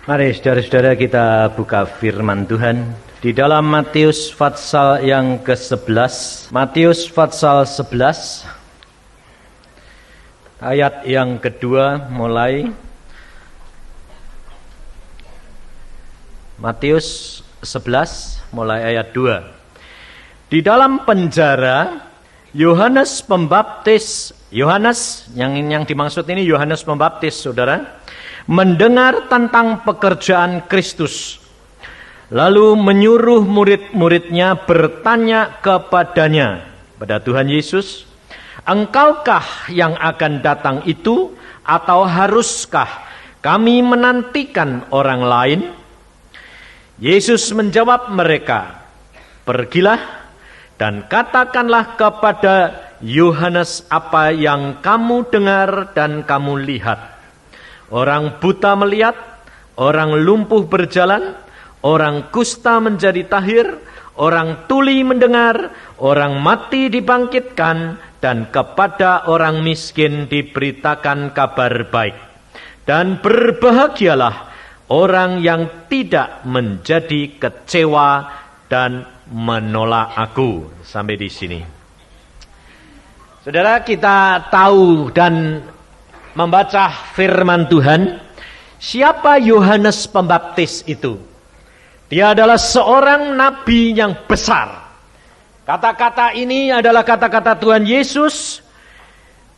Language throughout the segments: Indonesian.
Mari saudara-saudara kita buka firman Tuhan di dalam Matius pasal yang ke-11. Matius pasal 11 ayat yang kedua mulai. Matius 11 mulai ayat 2. Di dalam penjara Yohanes Pembaptis, Yohanes yang dimaksud ini Yohanes Pembaptis, saudara, mendengar tentang pekerjaan Kristus, lalu menyuruh murid-muridnya bertanya kepadanya, pada Tuhan Yesus, "Engkaukah yang akan datang itu, atau haruskah kami menantikan orang lain?" Yesus menjawab mereka, "Pergilah dan katakanlah kepada Yohanes apa yang kamu dengar dan kamu lihat. Orang buta melihat, orang lumpuh berjalan, orang kusta menjadi tahir, orang tuli mendengar, orang mati dibangkitkan, dan kepada orang miskin diberitakan kabar baik. Dan berbahagialah orang yang tidak menjadi kecewa dan menolak aku." Sampai di sini. Saudara, kita tahu dan membaca firman Tuhan, siapa Yohanes Pembaptis itu? Dia adalah seorang nabi yang besar. Kata-kata ini adalah kata-kata Tuhan Yesus.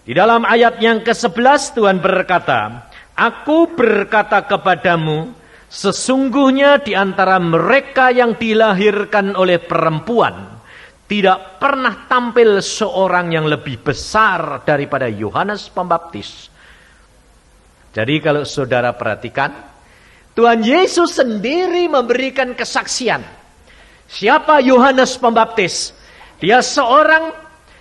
Di dalam ayat yang ke-11 Tuhan berkata, "Aku berkata kepadamu, sesungguhnya di antara mereka yang dilahirkan oleh perempuan, tidak pernah tampil seorang yang lebih besar daripada Yohanes Pembaptis." Jadi kalau saudara perhatikan, Tuhan Yesus sendiri memberikan kesaksian. Siapa Yohanes Pembaptis? Dia seorang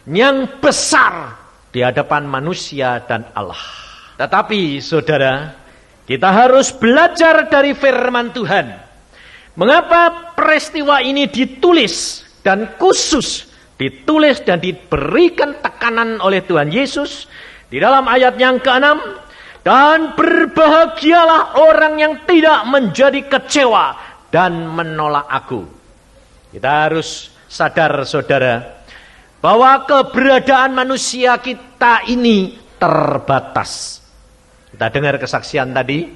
yang besar di hadapan manusia dan Allah. Tetapi saudara, kita harus belajar dari firman Tuhan. Mengapa peristiwa ini ditulis dan khusus ditulis dan diberikan tekanan oleh Tuhan Yesus di dalam ayat yang ke-6? Dan berbahagialah orang yang tidak menjadi kecewa dan menolak aku. Kita harus sadar, saudara, bahwa keberadaan manusia kita ini terbatas. Kita dengar kesaksian tadi.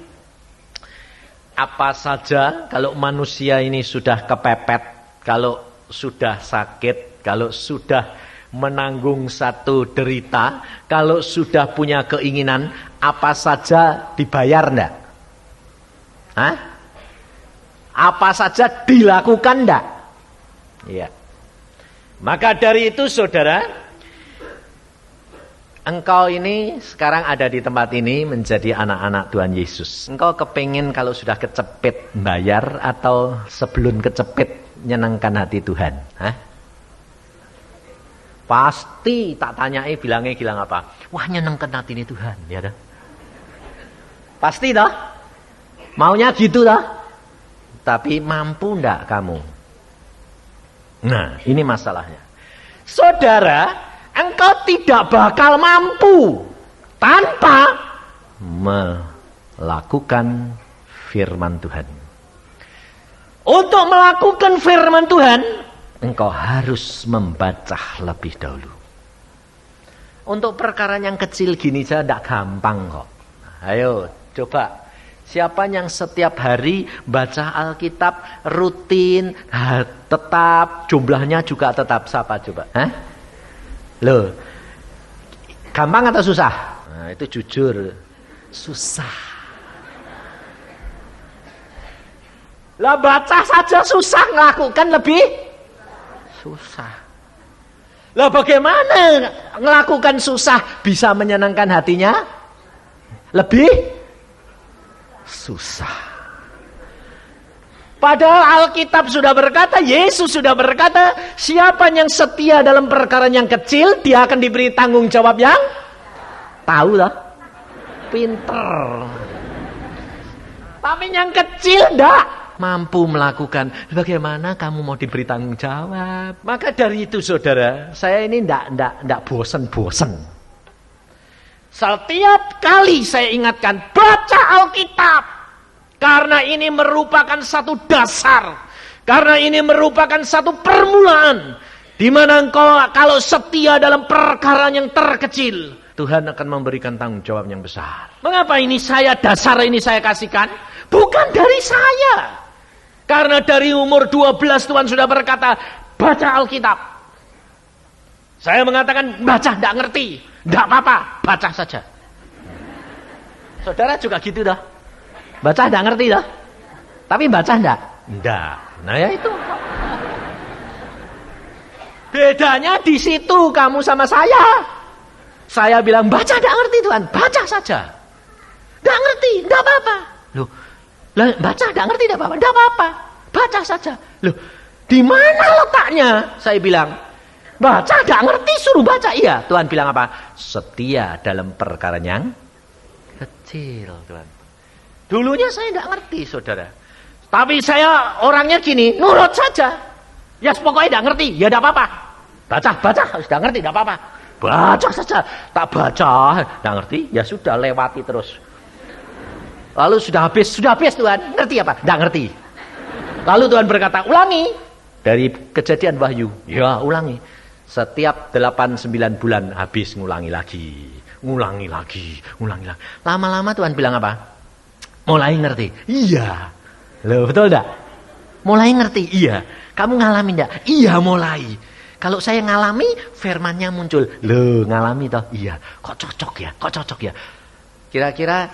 Apa saja kalau manusia ini sudah kepepet, kalau sudah sakit, kalau sudah menanggung satu derita, kalau sudah punya keinginan, apa saja dibayar enggak? Hah? Apa saja dilakukan enggak? Iya. Maka dari itu saudara, engkau ini sekarang ada di tempat ini menjadi anak-anak Tuhan Yesus. Engkau kepingin kalau sudah kecepit bayar, atau sebelum kecepit nyenangkan hati Tuhan? Hah? Pasti tak tanyai bilangnya bilang apa? Wah, nyenengkan hati ini Tuhan, ya dah. Pasti dah. Maunya gitu dah. Tapi mampu ndak kamu? Nah, ini masalahnya. Saudara, engkau tidak bakal mampu tanpa melakukan firman Tuhan. Untuk melakukan firman Tuhan, engkau harus membaca lebih dahulu. Untuk perkara yang kecil gini saja tidak gampang kok. Ayo coba, siapa yang setiap hari baca Alkitab rutin, tetap, jumlahnya juga tetap, siapa coba? Hah? Loh, gampang atau susah? Nah, itu jujur, susah. Lah baca saja susah, ngelakukan lebih susah. Lah bagaimana melakukan susah bisa menyenangkan hatinya? Lebih susah. Padahal Alkitab sudah berkata, Yesus sudah berkata, siapa yang setia dalam perkara yang kecil, dia akan diberi tanggung jawab yang tahu lah, pinter. Tapi yang kecil enggak mampu melakukan. Bagaimana kamu mau diberi tanggung jawab? Maka dari itu saudara, saya ini enggak bosan-bosan. Setiap kali saya ingatkan, baca Alkitab. Karena ini merupakan satu dasar. Karena ini merupakan satu permulaan. Di mana engkau kalau setia dalam perkara yang terkecil, Tuhan akan memberikan tanggung jawab yang besar. Mengapa ini dasar ini saya kasihkan? Bukan dari saya. Karena dari umur 12 Tuhan sudah berkata, baca Alkitab. Saya mengatakan, baca tidak ngerti. Tidak apa-apa, baca saja. Saudara juga gitu dah. Baca tidak ngerti dah. Tapi baca tidak? Tidak. Nah ya itu. Bedanya di situ kamu sama saya. Saya bilang, baca tidak ngerti Tuhan. Baca saja. Tidak ngerti, tidak apa-apa. Loh, baca tidak ngerti, tidak apa-apa. Tidak apa-apa. Baca saja. Loh, di mana letaknya? Saya bilang, baca tidak ngerti, suruh baca. Iya, Tuhan bilang apa? Setia dalam perkara yang kecil, Tuhan. Dulunya saya tidak ngerti, saudara. Tapi saya orangnya gini, nurut saja. Ya pokoknya tidak ngerti, ya tidak apa-apa. Baca, sudah ngerti, tidak apa-apa. Baca saja, tak baca, tidak ngerti, ya sudah lewati terus. Lalu sudah habis Tuhan, ngerti apa? Tidak ngerti. Lalu Tuhan berkata, ulangi. Dari Kejadian Wahyu, ya ulangi. Setiap 8-9 bulan habis ngulangi lagi. Lama-lama Tuhan bilang apa? Mulai ngerti. Iya. Loh, betul enggak? Mulai ngerti. Iya. Kamu ngalamin enggak? Iya, mulai. Kalau saya ngalami, firman-Nya muncul. Loh, ngalami toh? Iya. Kok cocok ya? Kira-kira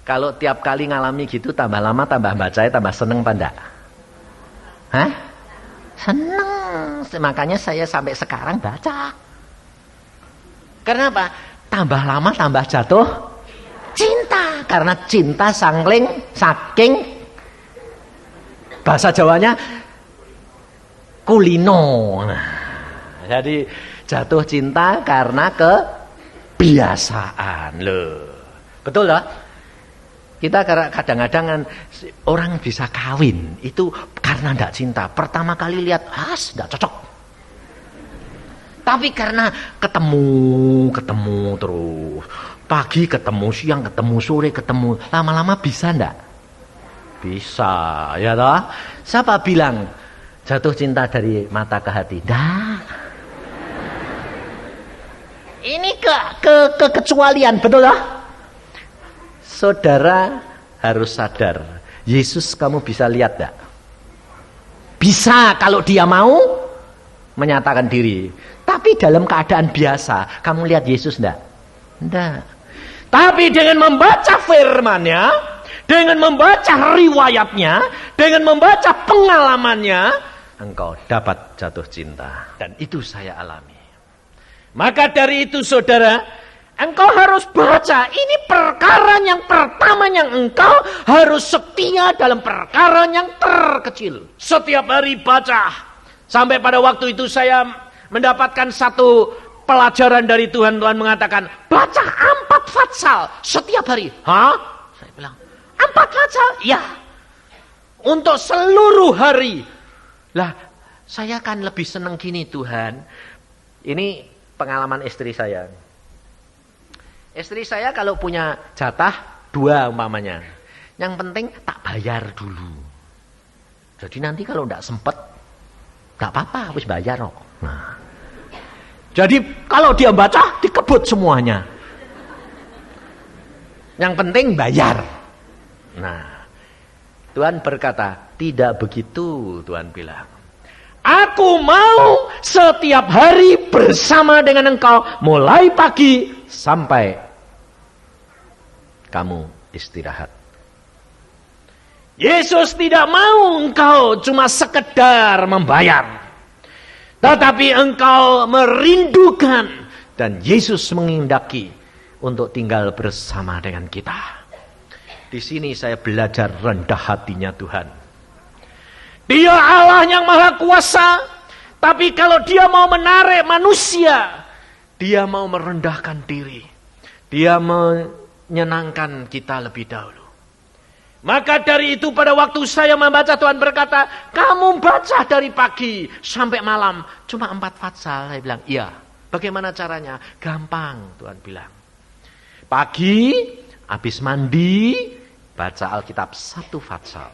kalau tiap kali ngalami gitu, tambah lama, tambah bacanya, tambah seneng apa enggak? Hah? Seneng. Makanya saya sampai sekarang baca. Kenapa? Tambah lama, tambah jatuh cinta. Karena cinta saking bahasa Jawanya kulino. Jadi jatuh cinta karena kebiasaan loh. Betul loh? Kita kadang-kadang kan orang bisa kawin itu karena tidak cinta. Pertama kali lihat, tidak cocok. Tapi karena ketemu terus. Pagi ketemu, siang ketemu, sore ketemu. Lama-lama bisa enggak? Bisa, ya toh? Siapa bilang jatuh cinta dari mata ke hati? Dah. Ini kekecualian, betul toh? Saudara harus sadar, Yesus kamu bisa lihat enggak? Bisa kalau dia mau menyatakan diri. Tapi dalam keadaan biasa, kamu lihat Yesus enggak? Enggak. Tapi dengan membaca firman-Nya, dengan membaca riwayatnya, dengan membaca pengalamannya, engkau dapat jatuh cinta. Dan itu saya alami. Maka dari itu saudara, engkau harus baca. Ini perkara yang pertama yang engkau harus setia dalam perkara yang terkecil. Setiap hari baca. Sampai pada waktu itu saya mendapatkan satu pelajaran dari Tuhan. Tuhan mengatakan, baca 4 fatsal setiap hari. Hah? Saya bilang, 4 fatsal? Ya. Untuk seluruh hari. Lah, saya kan lebih senang gini Tuhan. Ini pengalaman istri saya. Istri saya kalau punya jatah 2 umpamanya. Yang penting tak bayar dulu. Jadi nanti kalau tidak sempat, gak apa-apa, habis bayar kok. Nah. Jadi kalau dia baca, dikebut semuanya. Yang penting bayar. Nah, Tuhan berkata, tidak begitu, Tuhan bilang. Aku mau setiap hari bersama dengan engkau, mulai pagi sampai kamu istirahat. Yesus tidak mau engkau cuma sekedar membayar. Tetapi engkau merindukan. Dan Yesus menghendaki untuk tinggal bersama dengan kita. Di sini saya belajar rendah hatinya Tuhan. Dia Allah yang maha kuasa. Tapi kalau dia mau menarik manusia, dia mau merendahkan diri. Dia menyenangkan kita lebih dahulu. Maka dari itu pada waktu saya membaca, Tuhan berkata, kamu baca dari pagi sampai malam cuma 4 fatsal. Saya bilang, iya. Bagaimana caranya? Gampang, Tuhan bilang. Pagi, habis mandi, baca Alkitab 1 fatsal.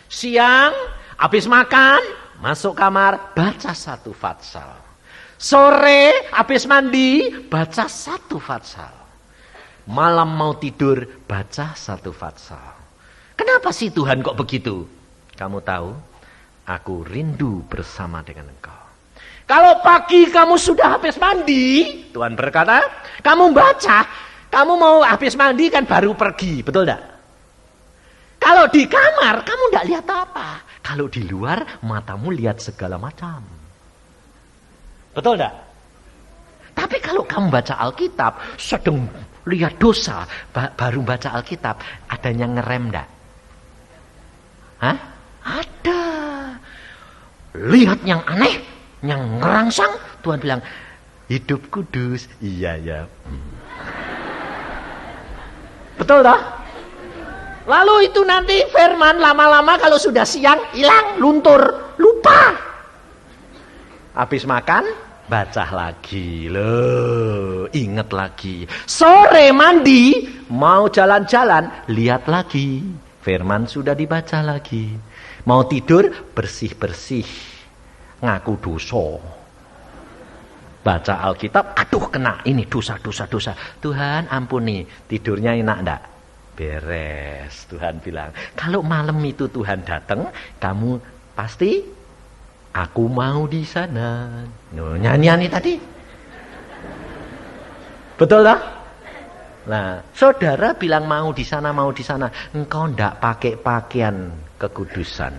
Siang, habis makan, masuk kamar, baca 1 fatsal. Sore, habis mandi, baca 1 fatsal. Malam mau tidur, baca 1 fatsal. Kenapa sih Tuhan kok begitu? Kamu tahu, aku rindu bersama dengan engkau. Kalau pagi kamu sudah habis mandi, Tuhan berkata, kamu baca, kamu mau habis mandi kan baru pergi, betul tidak? Kalau di kamar, kamu tidak lihat apa. Kalau di luar, matamu lihat segala macam. Betul tidak? Tapi kalau kamu baca Alkitab, sedang lihat dosa, baru baca Alkitab, ada yang ngerem tidak? Hah? Ada. Lihat yang aneh, yang ngerangsang, Tuhan bilang, hidup kudus. Iya ya. Betul tak? Lalu itu nanti firman lama-lama kalau sudah siang hilang, luntur, lupa. Habis makan, baca lagi, loh, ingat lagi. Sore mandi, mau jalan-jalan, lihat lagi. Firman sudah dibaca lagi. Mau tidur, bersih-bersih, ngaku dosa. Baca Alkitab, aduh kena ini dosa. Tuhan ampuni, tidurnya enak enggak? Beres, Tuhan bilang. Kalau malam itu Tuhan datang, kamu pasti aku mau di sana. Nyanyian ini tadi. Betul tak? Nah, saudara bilang mau di sana, engkau ndak pakai pakaian kekudusan.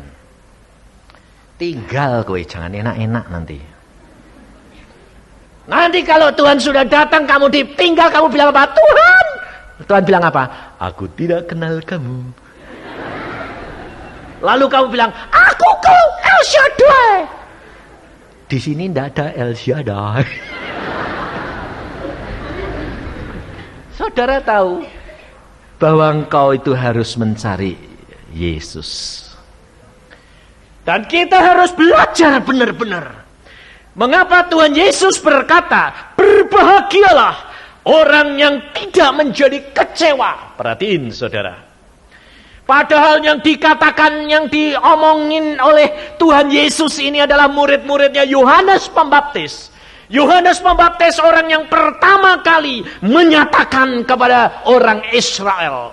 Tinggal kowe, jangan enak-enak nanti. Nanti kalau Tuhan sudah datang, kamu ditinggal, kamu bilang apa? Tuhan bilang apa? Aku tidak kenal kamu. Lalu kamu bilang, aku kau El Shaddai. Di sini tidak ada El Shaddai. Saudara tahu bahwa engkau itu harus mencari Yesus. Dan kita harus belajar benar-benar. Mengapa Tuhan Yesus berkata, berbahagialah orang yang tidak menjadi kecewa. Perhatiin saudara. Padahal yang dikatakan, yang diomongin oleh Tuhan Yesus ini adalah murid-muridnya Yohanes Pembaptis. Yohanes Pembaptis orang yang pertama kali menyatakan kepada orang Israel.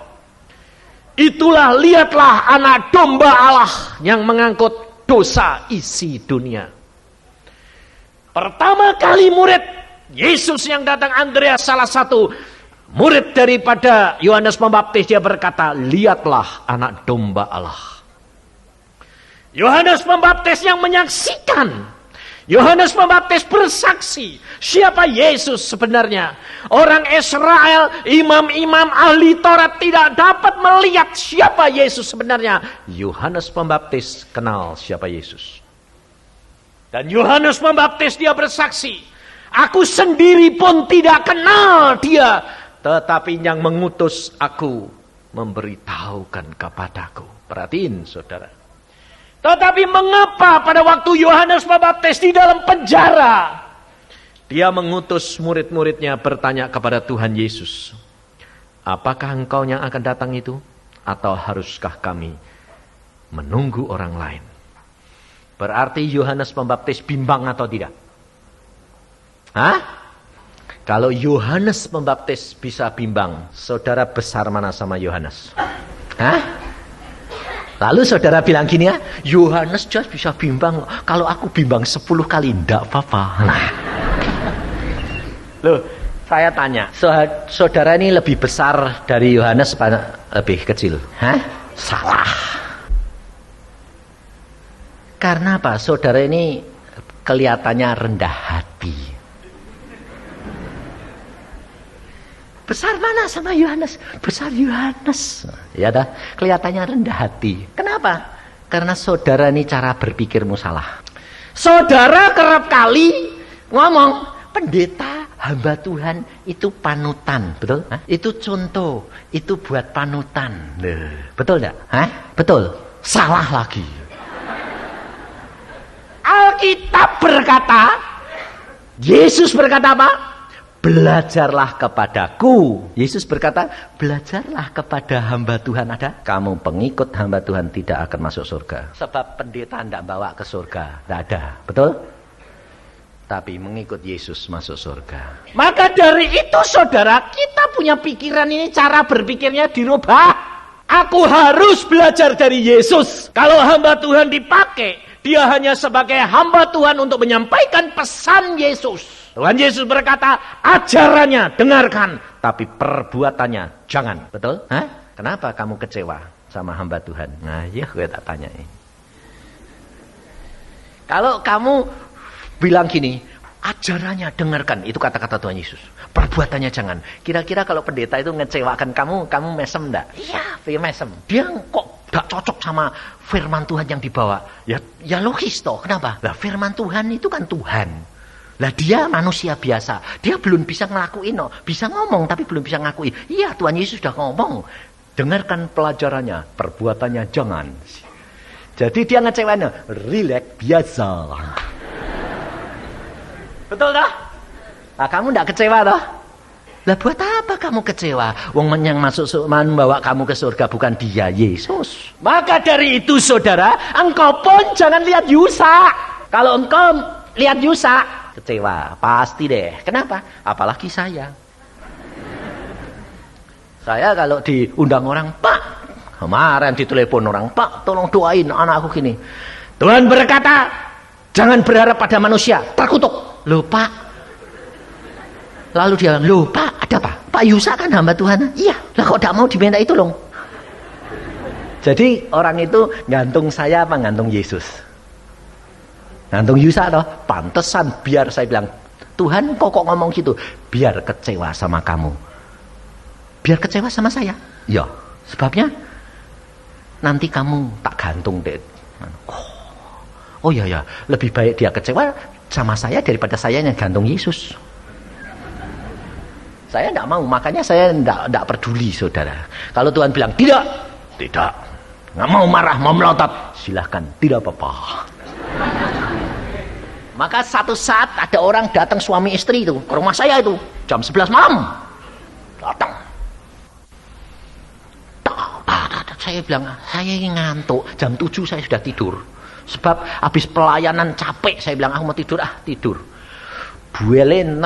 Itulah, lihatlah anak domba Allah yang mengangkut dosa isi dunia. Pertama kali murid Yesus yang datang, Andreas salah satu murid daripada Yohanes Pembaptis, dia berkata, lihatlah anak domba Allah. Yohanes Pembaptis yang menyaksikan, Yohanes Pembaptis bersaksi siapa Yesus sebenarnya. Orang Israel, imam-imam ahli Taurat tidak dapat melihat siapa Yesus sebenarnya. Yohanes Pembaptis kenal siapa Yesus. Dan Yohanes Pembaptis dia bersaksi, aku sendiri pun tidak kenal dia, tetapi yang mengutus aku memberitahukan kepadaku. Perhatiin saudara. Tetapi mengapa pada waktu Yohanes Pembaptis di dalam penjara, dia mengutus murid-muridnya bertanya kepada Tuhan Yesus, apakah engkau yang akan datang itu? Atau haruskah kami menunggu orang lain? Berarti Yohanes Pembaptis bimbang atau tidak? Hah? Kalau Yohanes Pembaptis bisa bimbang, saudara besar mana sama Yohanes? Hah? Lalu saudara bilang gini ya, Yohanes just bisa bimbang. Kalau aku bimbang 10 kali, enggak apa-apa. Nah. Loh, saya tanya, saudara ini lebih besar dari Yohanes apa lebih kecil? Hah? Salah. Karena apa? Saudara ini kelihatannya rendah hati. Besar mana sama Yohanes? Besar Yohanes. Ya dah, kelihatannya rendah hati. Kenapa? Karena saudara ini cara berpikirmu salah. Saudara kerap kali ngomong, pendeta, hamba Tuhan itu panutan, betul? Hah? Itu contoh, itu buat panutan. Betul enggak? Hah? Betul. Salah lagi. Alkitab berkata, Yesus berkata apa? belajarlah kepadaku. Yesus berkata, belajarlah kepada hamba Tuhan. Ada? Kamu pengikut hamba Tuhan tidak akan masuk surga. Sebab pendeta tidak bawa ke surga. Tidak ada. Betul? Tapi mengikut Yesus masuk surga. Maka dari itu saudara, kita punya pikiran ini, cara berpikirnya dirubah. Aku harus belajar dari Yesus. Kalau hamba Tuhan dipakai, dia hanya sebagai hamba Tuhan untuk menyampaikan pesan Yesus. Tuhan Yesus berkata, ajarannya dengarkan, tapi perbuatannya jangan. Betul? Hah? Kenapa kamu kecewa sama hamba Tuhan? Nah, ya gue tak tanya ini. Kalau kamu bilang gini, ajarannya dengarkan, itu kata-kata Tuhan Yesus. Perbuatannya jangan. Kira-kira kalau pendeta itu ngecewakan kamu mesem enggak? Iya, mesem. Dia kok gak cocok sama firman Tuhan yang dibawa. Ya logis toh. Kenapa? Lah firman Tuhan itu kan Tuhan. Lah dia manusia biasa. Dia belum bisa ngelakuin, no. Bisa ngomong tapi belum bisa ngelakuin. Iya, Tuhan Yesus sudah ngomong. Dengarkan pelajarannya, perbuatannya jangan. Jadi dia ngecewain, relax biasa. Betul dah? Nah, kamu tidak kecewa toh? Lah buat apa kamu kecewa? Wong yang masuk membawa kamu ke surga bukan dia, Yesus. Maka dari itu saudara, engkau pun jangan lihat Yusa. Kalau engkau lihat Yusa, kecewa pasti deh. Kenapa? Apalagi saya. Saya kalau diundang orang, Pak, kemarin ditelepon orang, Pak, tolong doain anakku gini. Tuhan berkata, jangan berharap pada manusia, terkutuk. Loh Pak. Lalu dia bilang, loh Pak, ada apa? Pak Yusa kan hamba Tuhan. Iya, lah kok tidak mau diminta itu loh. Jadi orang itu gantung saya apa gantung Yesus? Gantung Yusa toh. Pantesan biar saya bilang, Tuhan kok ngomong gitu? Biar kecewa sama kamu. Biar kecewa sama saya. Ya, sebabnya nanti kamu tak gantung deh. Oh ya, lebih baik dia kecewa sama saya daripada saya yang gantung Yesus. Saya tidak mau, makanya saya tidak peduli saudara. Kalau Tuhan bilang tidak, nggak mau marah, mau melotot, silahkan, tidak apa-apa. Maka satu saat ada orang datang suami istri itu ke rumah saya itu jam 11 malam datang. Saya bilang saya ingin ngantuk, jam 7 saya sudah tidur. Sebab habis pelayanan capek, saya bilang aku mau tidur, tidur. Buelen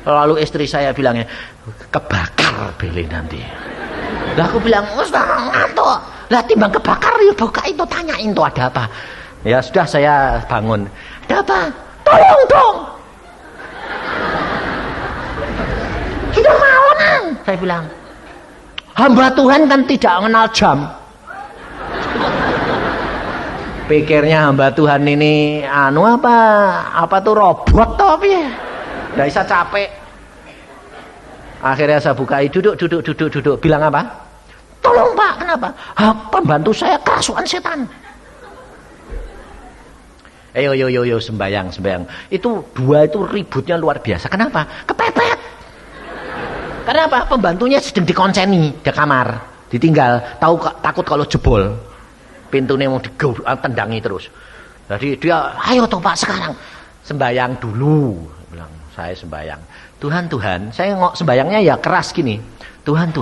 lalu istri saya bilangnya kebakar beli nanti. Lah aku bilang Ustaz ngantuk. Lah timbang kebakar ya buka itu tanyain tuh ada apa. Ya sudah saya bangun. Ada apa? Tolong dong. Sudah malam. Saya bilang hamba Tuhan kan tidak mengenal jam. Pikirnya hamba Tuhan ini apa tuh robot toh apa ya? Nggak bisa capek. Akhirnya saya bukai, duduk. Bilang apa? Tolong Pak, kenapa? Pembantu saya kerasukan setan. Yo sembayang. Itu dua itu ributnya luar biasa. Kenapa? Kepepet. Kenapa? Pembantunya sedang dikonceni di kamar, ditinggal. Takut kalau jebol. Pintunya mau tendangi terus. Jadi dia, ayo toh Pak sekarang sembayang dulu. Bilang, saya sembayang. Tuhan, saya sembayangnya ya keras gini. Tuhan,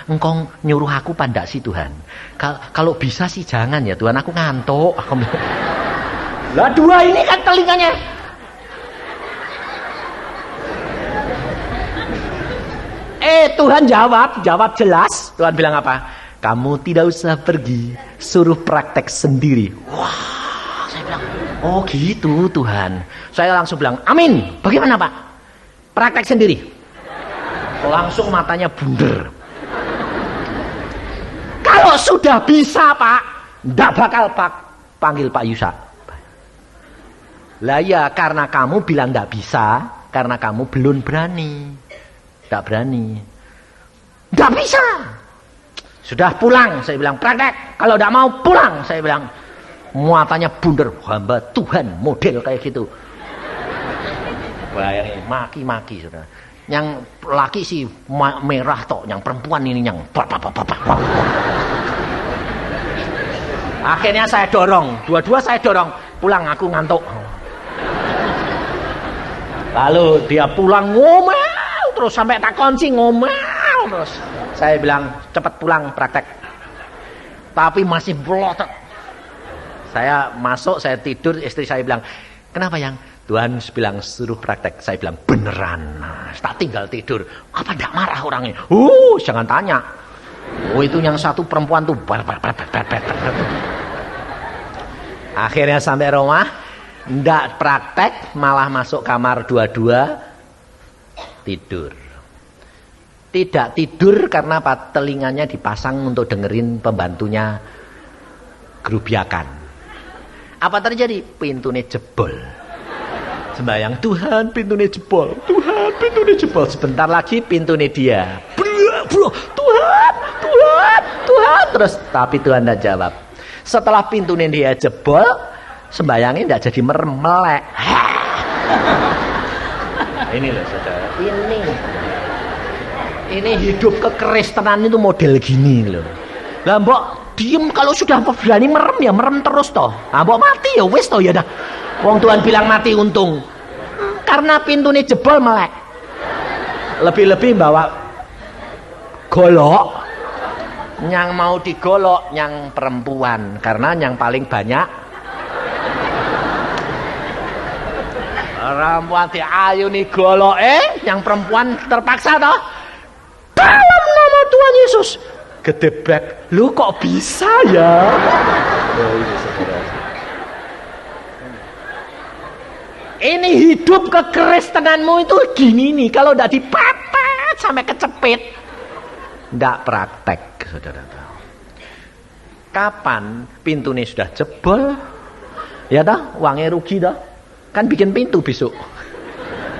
engkau nyuruh aku pandak sih Tuhan. Kalau bisa sih jangan ya Tuhan, aku ngantuk. Lah dua ini kan telinganya. Tuhan jawab jelas. Tuhan bilang apa? Kamu tidak usah pergi, suruh praktek sendiri. Wah, saya bilang, oh gitu Tuhan. Saya langsung bilang, amin. Bagaimana Pak? Praktek sendiri. Langsung matanya bunder. Kalau sudah bisa Pak, tidak bakal panggil Pak Yusa. Lah ya karena kamu bilang tidak bisa, karena kamu belum berani. Tidak berani. Tidak bisa. Sudah pulang, saya bilang praktek. Kalau tidak mau pulang, saya bilang. Muatannya bunder, hamba Tuhan model kayak gitu. Bayangin, maki-maki saudara. Yang laki sih merah tok, yang perempuan ini yang akhirnya saya dorong, dua-dua saya dorong, pulang aku ngantuk. Lalu dia pulang ngomel, terus sampai tak kunci ngomel terus. Saya bilang, cepat pulang praktek. Tapi masih belotot. Saya masuk, saya tidur, istri saya bilang, kenapa yang? Tuhan bilang suruh praktek. Saya bilang, beneran. Nah, tak tinggal tidur. Apa tidak marah orangnya? Jangan tanya. Itu yang satu perempuan tuh. Akhirnya sampai rumah, ndak praktek, malah masuk kamar dua-dua, tidur. Tidak tidur karena telinganya dipasang untuk dengerin pembantunya gerubiakan. Apa terjadi? Pintunya jebol. Sembayang, Tuhan pintunya jebol, Tuhan pintunya jebol. Sebentar lagi pintunya dia. Tuhan. Terus tapi Tuhan tidak jawab. Setelah pintunya dia jebol, sembayangnya tidak jadi melek. Ini loh saudara, ini hidup kekristenan itu model gini loh. Lah mbok diem kalau sudah berani merem ya merem terus toh. Ah mbok mati ya wis toh ya dah. Wong Tuhan bilang mati untung. Karena pintunya jebol melek. Lebih-lebih bawa golok. Yang mau digolok yang perempuan karena yang paling banyak perempuan diayu nih golok yang perempuan terpaksa toh. Dalam nama Tuhan Yesus. Gedebek. Lu kok bisa ya? Ini hidup kekristenanmu itu gini nih. Kalau tidak dipepet sampai kecepit, tidak praktek, saudara tahu. Kapan pintunya sudah jebol? Ya dah, uangnya rugi dah. Kan bikin pintu besok.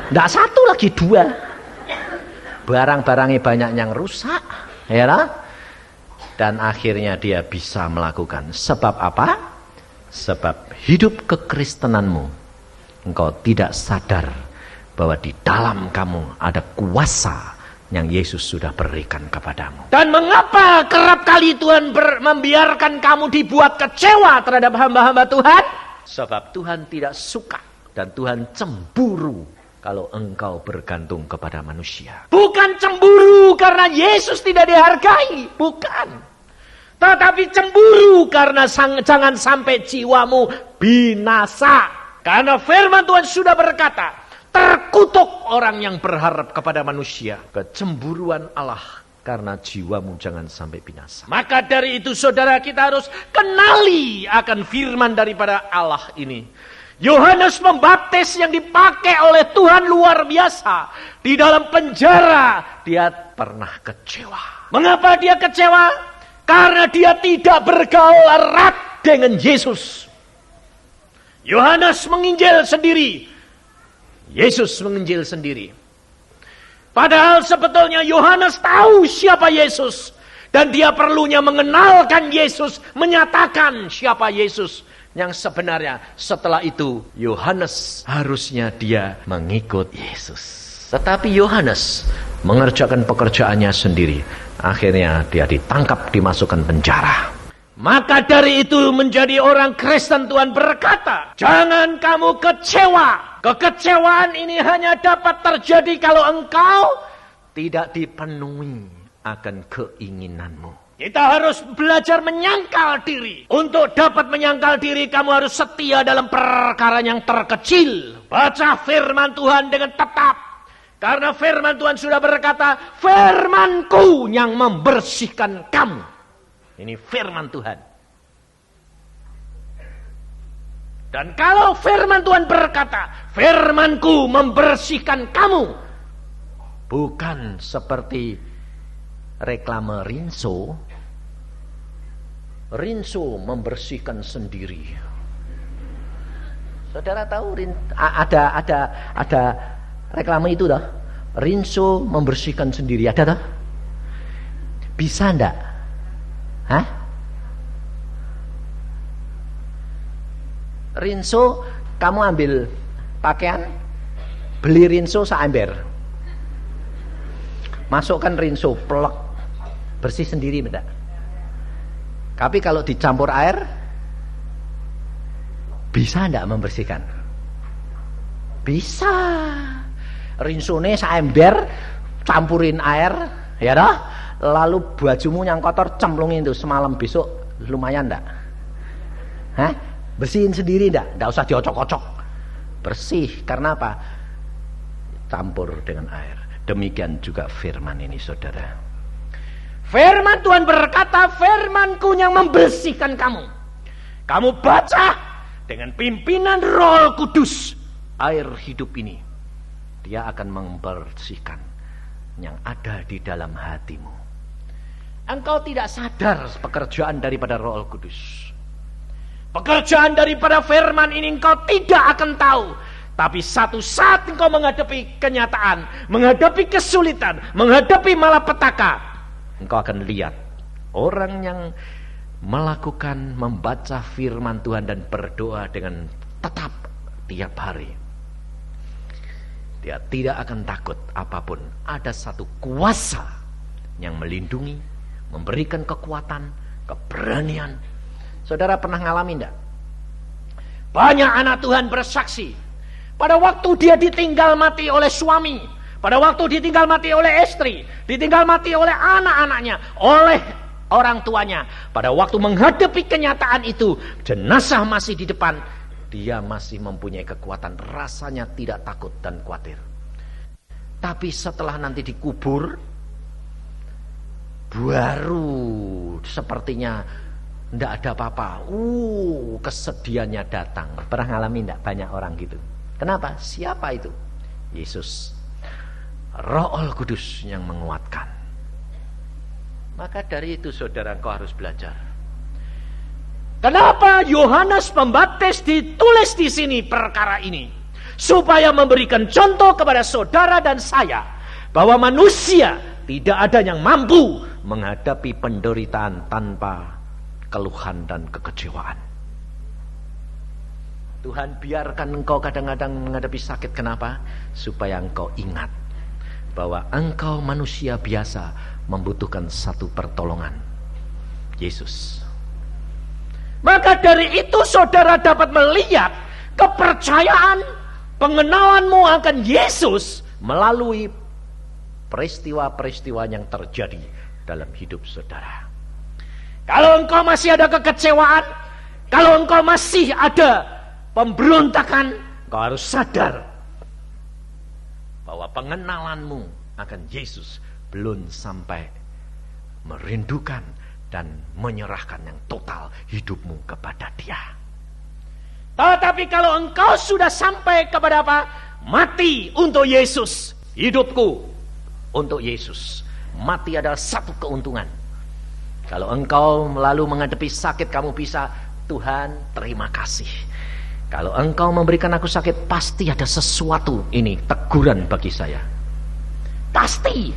Tidak satu lagi dua. Barang-barangnya banyak yang rusak, ya dah. Dan akhirnya dia bisa melakukan. Sebab apa? Sebab hidup kekristenanmu. Engkau tidak sadar bahwa di dalam kamu ada kuasa yang Yesus sudah berikan kepadamu. Dan mengapa kerap kali Tuhan membiarkan kamu dibuat kecewa terhadap hamba-hamba Tuhan? Sebab Tuhan tidak suka dan Tuhan cemburu kalau engkau bergantung kepada manusia. Bukan cemburu karena Yesus tidak dihargai, bukan. Tetapi cemburu karena jangan sampai jiwamu binasa. Karena firman Tuhan sudah berkata, terkutuk orang yang berharap kepada manusia. Kecemburuan Allah karena jiwamu jangan sampai binasa. Maka dari itu saudara, kita harus kenali akan firman daripada Allah ini. Yohanes Pembaptis yang dipakai oleh Tuhan luar biasa. Di dalam penjara dia pernah kecewa. Mengapa dia kecewa? Karena dia tidak bergaul erat dengan Yesus. Yohanes menginjil sendiri. Yesus menginjil sendiri. Padahal sebetulnya Yohanes tahu siapa Yesus. Dan dia perlunya mengenalkan Yesus. Menyatakan siapa Yesus yang sebenarnya. Setelah itu Yohanes harusnya dia mengikut Yesus. Tetapi Yohanes mengerjakan pekerjaannya sendiri. Akhirnya dia ditangkap, dimasukkan penjara. Maka dari itu menjadi orang Kristen Tuhan berkata, jangan kamu kecewa. Kekecewaan ini hanya dapat terjadi kalau engkau tidak dipenuhi akan keinginanmu. Kita harus belajar menyangkal diri. Untuk dapat menyangkal diri, kamu harus setia dalam perkara yang terkecil. Baca firman Tuhan dengan tetap. Karena firman Tuhan sudah berkata, firman-Ku yang membersihkan kamu. Ini firman Tuhan. Dan kalau firman Tuhan berkata, firman-Ku membersihkan kamu. Bukan seperti reklame Rinso. Rinso membersihkan sendiri. Saudara tahu ada reklame itu dah. Rinso membersihkan sendiri. Ada dah? Bisa enggak? Hah? Rinso, kamu ambil pakaian, beli rinso seember. Masukkan rinso, plek, bersih sendiri enggak? Tapi kalau dicampur air, bisa enggak membersihkan? Bisa. rinsune saember, campurin air, ya toh? Lalu bajumu yang kotor cemplungin itu semalam, besok lumayan enggak? Hah? Bersihin sendiri enggak? Enggak usah diocok-ocok. Bersih, karena apa? Campur dengan air. Demikian juga firman ini, saudara. Firman Tuhan berkata, firman-Ku yang membersihkan kamu. Kamu baca dengan pimpinan Roh Kudus, air hidup ini, dia akan membersihkan yang ada di dalam hatimu. Engkau tidak sadar pekerjaan daripada Roh Kudus. Pekerjaan daripada firman ini engkau tidak akan tahu. Tapi satu saat engkau menghadapi kenyataan, menghadapi kesulitan, menghadapi malapetaka, engkau akan lihat orang yang melakukan, membaca firman Tuhan dan berdoa dengan tetap tiap hari, dia tidak akan takut apapun. Ada satu kuasa yang melindungi, memberikan kekuatan, keberanian. Saudara pernah ngalami enggak? Banyak anak Tuhan bersaksi, pada waktu dia ditinggal mati oleh suami, pada waktu ditinggal mati oleh istri, ditinggal mati oleh anak-anaknya, oleh orang tuanya, pada waktu menghadapi kenyataan itu, jenazah masih di depan, dia masih mempunyai kekuatan, rasanya tidak takut dan khawatir. Tapi setelah nanti dikubur, baru sepertinya tidak ada apa-apa. Kesedihannya datang. Pernah ngalami tidak banyak orang gitu? Kenapa? Siapa itu? Yesus. Roh Kudus yang menguatkan. Maka dari itu saudara, engkau harus belajar. Kenapa Yohanes Pembaptis ditulis di sini perkara ini? Supaya memberikan contoh kepada saudara dan saya bahwa manusia tidak ada yang mampu menghadapi penderitaan tanpa keluhan dan kekecewaan. Tuhan biarkan engkau kadang-kadang menghadapi sakit. Kenapa? Supaya engkau ingat bahwa engkau manusia biasa membutuhkan satu pertolongan, Yesus. Maka dari itu saudara dapat melihat kepercayaan, pengenalanmu akan Yesus melalui peristiwa-peristiwa yang terjadi dalam hidup saudara. Kalau engkau masih ada kekecewaan, kalau engkau masih ada pemberontakan, engkau harus sadar bahwa pengenalanmu akan Yesus belum sampai merindukan dan menyerahkan yang total hidupmu kepada Dia. Tetapi kalau engkau sudah sampai kepada apa? Mati untuk Yesus, hidupku untuk Yesus. Mati adalah satu keuntungan. Kalau engkau lalu menghadapi sakit, kamu bisa, Tuhan terima kasih. Kalau engkau memberikan aku sakit, pasti ada sesuatu, ini teguran bagi saya. Pasti.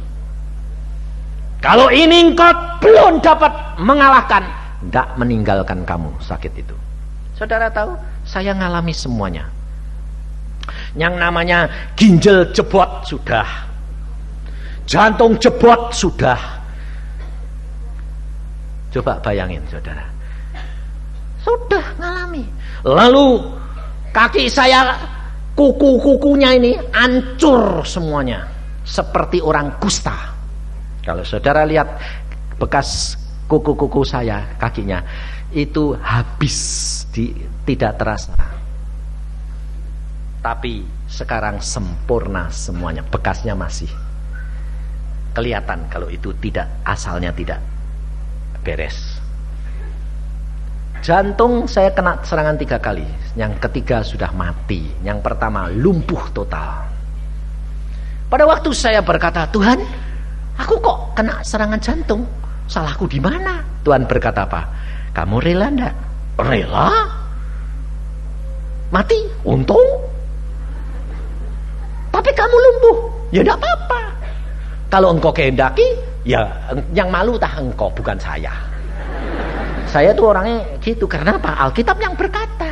Kalau ini engkau belum dapat mengalahkan, tidak meninggalkan kamu sakit itu. Saudara tahu, saya ngalami semuanya. Yang namanya ginjal jebot sudah, jantung jebot sudah. Coba bayangin saudara, sudah ngalami. Lalu kaki saya, kuku-kukunya ini hancur semuanya, seperti orang kusta. Kalau saudara lihat bekas kuku-kuku saya, kakinya itu habis, tidak terasa. Tapi sekarang sempurna semuanya, bekasnya masih kelihatan. Kalau itu tidak, asalnya tidak beres. Jantung saya kena serangan 3 kali, yang ketiga sudah mati, yang pertama lumpuh total. Pada waktu saya berkata, Tuhan, aku kok kena serangan jantung, salahku di mana? Tuhan berkata apa? Kamu rela enggak? Rela? Mati? Untung. Tapi kamu lumpuh, ya enggak apa-apa. Kalau engkau kehendaki, ya yang malu tah engkau, bukan saya. Saya tuh orangnya gitu. Karena apa? Alkitab yang berkata,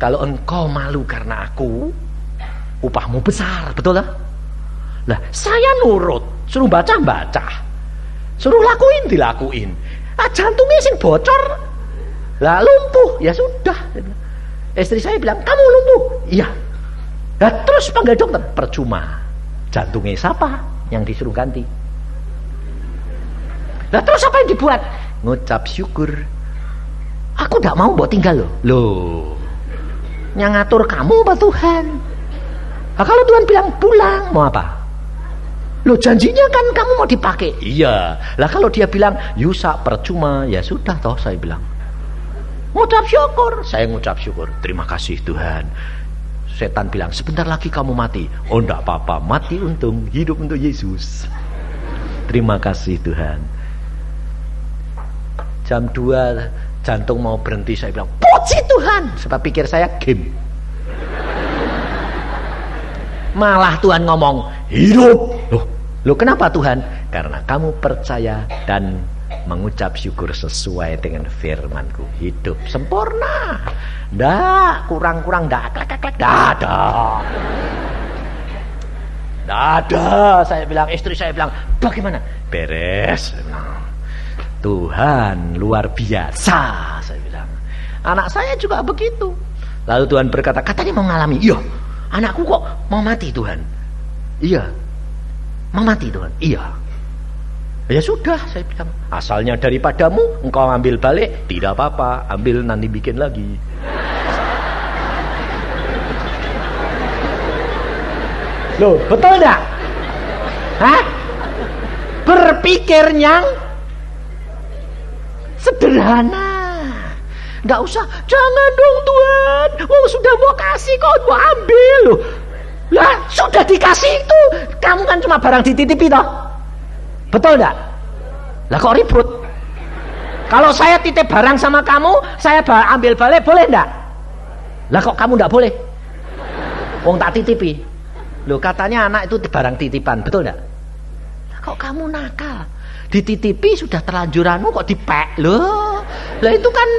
kalau engkau malu karena aku, upahmu besar, betul lah? Lah, saya nurut, suruh baca, suruh lakuin, dilakuin. Jantungnya sing bocor, lah lumpuh, ya sudah. Istri saya bilang, kamu lumpuh? Iya. Lah terus panggil dokter, percuma. Jantungnya siapa yang disuruh ganti? Lah terus apa yang dibuat? Ngucap syukur. Aku tidak mau mbok tinggal loh. Yang ngatur kamu apa Tuhan? Nah, kalau Tuhan bilang pulang, mau apa? Loh janjinya kan kamu mau dipakai. Iya. Lah kalau dia bilang Yusa percuma, ya sudah toh, saya bilang ngucap syukur. Saya ngucap syukur. Terima kasih Tuhan. Setan bilang sebentar lagi kamu mati. Oh enggak apa-apa, mati untung, hidup untuk Yesus. Terima kasih Tuhan. Jam 2 jantung mau berhenti, saya bilang puji Tuhan. Sebab pikir saya game. Malah Tuhan ngomong hidup. Loh kenapa Tuhan? Karena kamu percaya dan mengucap syukur sesuai dengan firman-Ku. Hidup sempurna. Ndak kurang-kurang, ndak klek-klek, ndak ada. Saya bilang, istri saya bilang, bagaimana? Beres. Saya bilang, Tuhan luar biasa. Saya bilang, anak saya juga begitu. Lalu Tuhan berkata, katanya mau ngalami. Iya, anakku kok mau mati Tuhan. Iya, mau mati Tuhan. Iya. Ya sudah, saya bilang, asalnya daripadamu, engkau ambil balik, tidak apa-apa, ambil nanti bikin lagi. Loh, betul enggak? Hah? Berpikirnya sederhana. Enggak usah, jangan dong Tuhan, wong sudah mau kasih kok mau ambil. Loh, lah sudah dikasih itu, kamu kan cuma barang dititipi toh. Betul enggak? Lah kok ribut? Kalau saya titip barang sama kamu, saya ambil balik, boleh enggak? Lah kok kamu enggak boleh? Wong tak titipi. Loh katanya anak itu barang titipan, betul enggak? Lah kok kamu nakal? Dititipi sudah terlanjuranmu kok dipek loh. Lah itu kan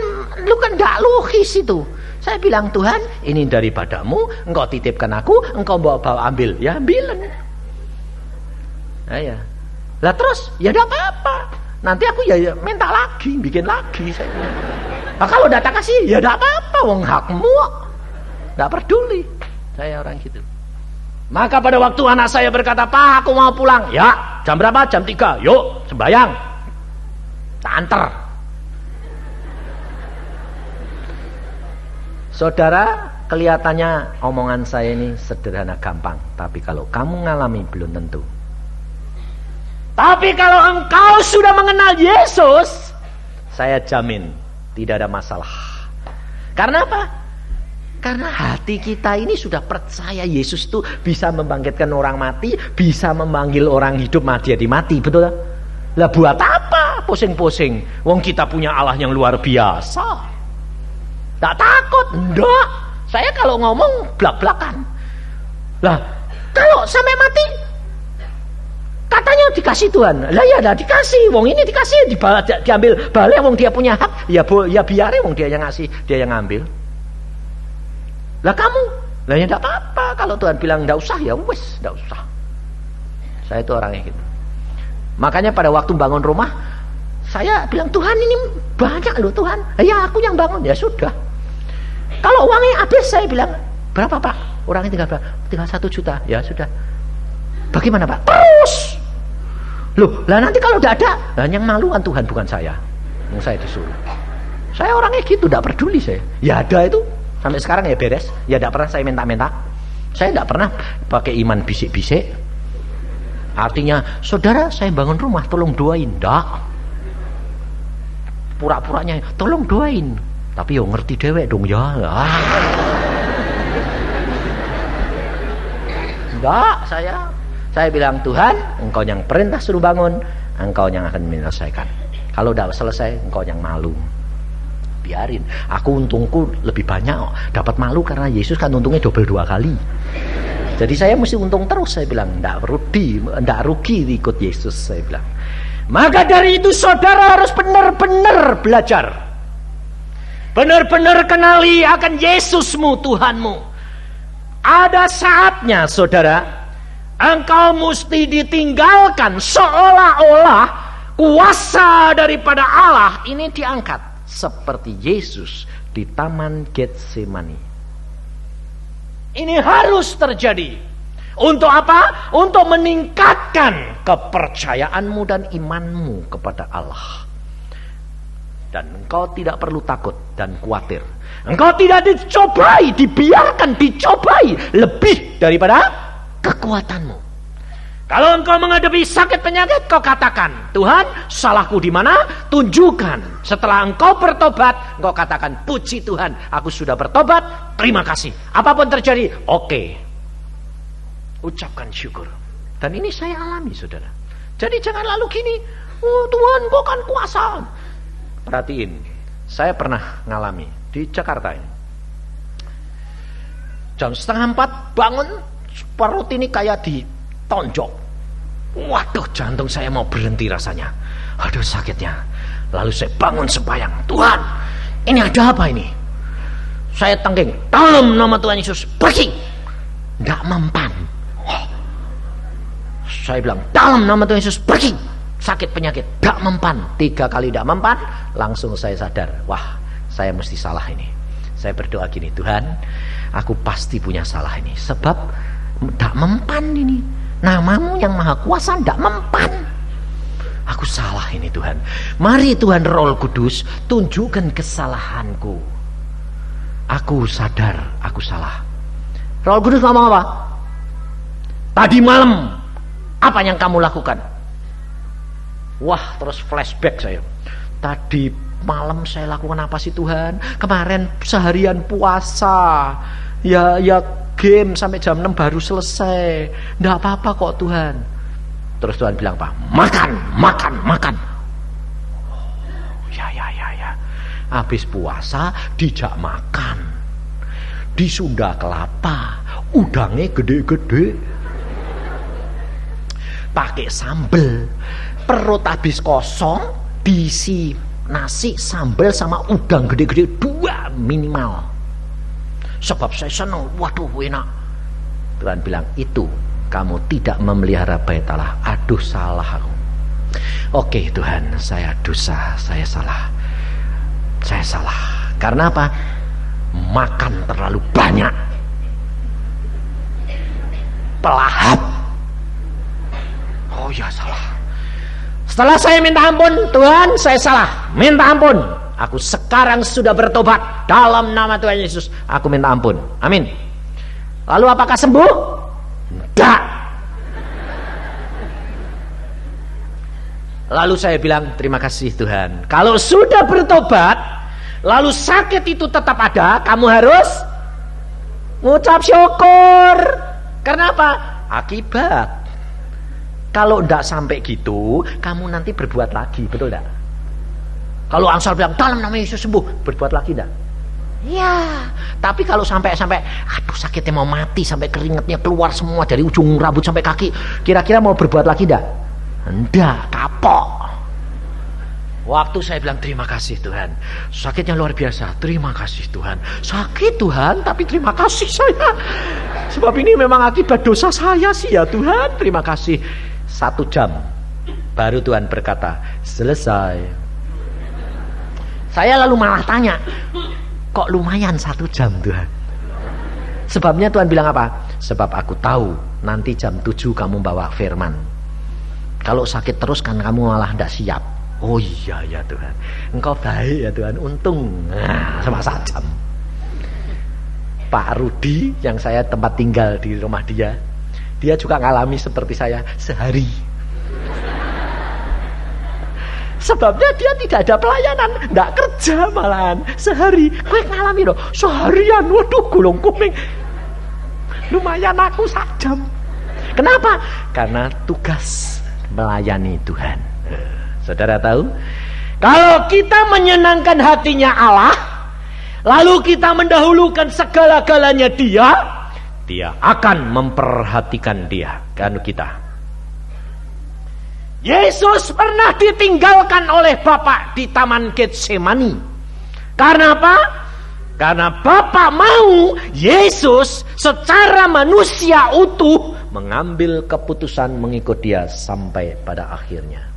lu kan enggak logis itu. Saya bilang Tuhan, ini daripadamu, engkau titipkan aku, engkau bawa ambil, ya ambilan. Nah, ya. Lah terus ya enggak apa-apa. Nanti aku ya minta lagi, bikin lagi saya. Nah, kalau enggak tak kasih ya enggak apa-apa, wong hakmu. Enggak peduli. Saya orang gitu. Maka pada waktu anak saya berkata, "Pak, aku mau pulang." "Ya, jam berapa?" "Jam 3. "Yuk, sembayang." Tak anter. Saudara, kelihatannya omongan saya ini sederhana gampang, tapi kalau kamu ngalami belum tentu. Tapi kalau engkau sudah mengenal Yesus, saya jamin tidak ada masalah. Karena apa? Karena hati kita ini sudah percaya Yesus itu bisa membangkitkan orang mati, bisa memanggil orang hidup jadi mati, betul? Lah buat apa pusing-pusing? Wong kita punya Allah yang luar biasa. Tak takut, enggak. Saya kalau ngomong blak-blakan. Lah, kalau sampai mati, katanya dikasih Tuhan. Lah ya dah dikasih. Wong ini dikasih, diambil balik. Wong dia punya hak. Ya biarin wong dia yang ngasih, dia yang ngambil. Lah kamu, lah ya enggak apa-apa. Kalau Tuhan bilang enggak usah, ya wes, enggak usah. Saya itu orangnya gitu. Makanya pada waktu bangun rumah, saya bilang, Tuhan ini banyak loh Tuhan. Ya aku yang bangun, ya sudah. Kalau uangnya habis, saya bilang, berapa Pak? Orangnya tinggal 1 juta. Ya sudah. Bagaimana Pak? Terus. Loh, lah nanti kalau enggak ada, lah yang malu kan Tuhan, bukan saya. Yang saya disuruh. Saya orangnya gitu, enggak peduli saya. Ya ada itu. Sampai sekarang ya beres. Ya tidak pernah saya minta-minta. Saya tidak pernah pakai iman bisik-bisik. Artinya, saudara saya bangun rumah, tolong doain. Tidak. Pura-puranya, tolong doain. Tapi yo ngerti dewek dong ya. Enggak, saya bilang Tuhan, engkau yang perintah suruh bangun, engkau yang akan menyelesaikan. Kalau tidak selesai, engkau yang malu. Biarin, aku untungku lebih banyak, dapat malu karena Yesus kan untungnya double 2 kali. Jadi saya mesti untung terus, saya bilang, ndak rugi ikut Yesus, saya bilang. Maka dari itu saudara harus benar-benar belajar, benar-benar kenali akan Yesusmu, Tuhanmu. Ada saatnya saudara, engkau mesti ditinggalkan seolah-olah kuasa daripada Allah ini diangkat. Seperti Yesus di Taman Getsemani. Ini harus terjadi. Untuk apa? Untuk meningkatkan kepercayaanmu dan imanmu kepada Allah. Dan engkau tidak perlu takut dan khawatir. Engkau tidak dicobai, dibiarkan dicobai lebih daripada kekuatanmu. Kalau engkau menghadapi sakit penyakit, kau katakan, Tuhan, salahku di mana? Tunjukkan. Setelah engkau bertobat, engkau katakan, puji Tuhan, aku sudah bertobat, terima kasih. Apapun terjadi, oke. Ucapkan syukur. Dan ini saya alami, saudara. Jadi jangan lalu gini, oh Tuhan, kau kan kuasa. Perhatiin, saya pernah ngalami di Jakarta ini. Jam 3:30 bangun, perut ini kayak ditonjok. Waduh, jantung saya mau berhenti rasanya. Aduh, sakitnya. Lalu saya bangun sembahyang. Tuhan, ini ada apa ini? Saya tengking, dalam nama Tuhan Yesus, pergi. Tidak mempan. Oh. Saya bilang, dalam nama Tuhan Yesus, pergi. Sakit penyakit, tidak mempan. 3 kali tidak mempan, langsung saya sadar, wah, saya mesti salah ini. Saya berdoa gini, Tuhan, aku pasti punya salah ini. Sebab tidak mempan ini. Namamu yang maha kuasa tidak mempan. Aku salah ini Tuhan. Mari Tuhan Roh Kudus, tunjukkan kesalahanku. Aku sadar aku salah. Roh Kudus ngomong apa? Tadi malam apa yang kamu lakukan? Wah, terus flashback saya. Tadi malam saya lakukan apa sih Tuhan? Kemarin seharian puasa. Ya game sampai jam 6 baru selesai. Nggak apa-apa kok Tuhan. Terus Tuhan bilang apa? Makan. Ya. Habis puasa dijak makan. Di Sunda Kelapa, udangnya gede-gede. Pakai sambel. Perut habis kosong, diisi nasi, sambal sama udang gede-gede 2 minimal. Sebab saya senang, waduh enak. Tuhan bilang, itu kamu tidak memelihara bait Allah. Aduh, salah aku. Oke Tuhan, saya dosa, saya salah. Saya salah. Karena apa? Makan terlalu banyak. Pelahap. Oh ya, salah. Setelah saya minta ampun, Tuhan, saya salah. Minta ampun. Aku sekarang sudah bertobat dalam nama Tuhan Yesus. Aku minta ampun. Amin. Lalu apakah sembuh? Tidak. Lalu saya bilang, terima kasih Tuhan. Kalau sudah bertobat, lalu sakit itu tetap ada, kamu harus ngucap syukur. Kenapa? Akibat. Kalau tidak sampai gitu, kamu nanti berbuat lagi, betul tidak? Kalau Angsal bilang, dalam nama Yesus sembuh, berbuat lagi tidak? Ya, tapi kalau sampai aduh sakitnya mau mati, sampai keringatnya keluar semua dari ujung rambut sampai kaki, kira-kira mau berbuat lagi tidak? Tidak, kapok. Waktu saya bilang terima kasih Tuhan, sakitnya luar biasa, terima kasih Tuhan. Sakit Tuhan, tapi terima kasih saya. Sebab ini memang akibat dosa saya sih ya Tuhan, terima kasih. 1 jam baru Tuhan berkata, selesai. Saya lalu malah tanya, kok lumayan 1 jam Tuhan? Sebabnya Tuhan bilang apa? Sebab aku tahu nanti jam 7 kamu bawa firman. Kalau sakit terus kan kamu malah tidak siap. Oh iya ya Tuhan, Engkau baik ya Tuhan, untung. Nah, sama 1 jam. Pak Rudi yang saya tempat tinggal di rumah dia juga ngalami seperti saya sehari. Sebabnya dia tidak ada pelayanan, tidak kerja malahan sehari. Gue ngalami loh seharian, waduh gulung kuming. Lumayan aku 1 jam. Kenapa? Karena tugas melayani Tuhan. Saudara tahu, kalau kita menyenangkan hatinya Allah, lalu kita mendahulukan segala-galanya Dia akan memperhatikan kita. Yesus pernah ditinggalkan oleh Bapa di Taman Getsemani. Karena apa? Karena Bapa mau Yesus secara manusia utuh mengambil keputusan mengikut Dia sampai pada akhirnya.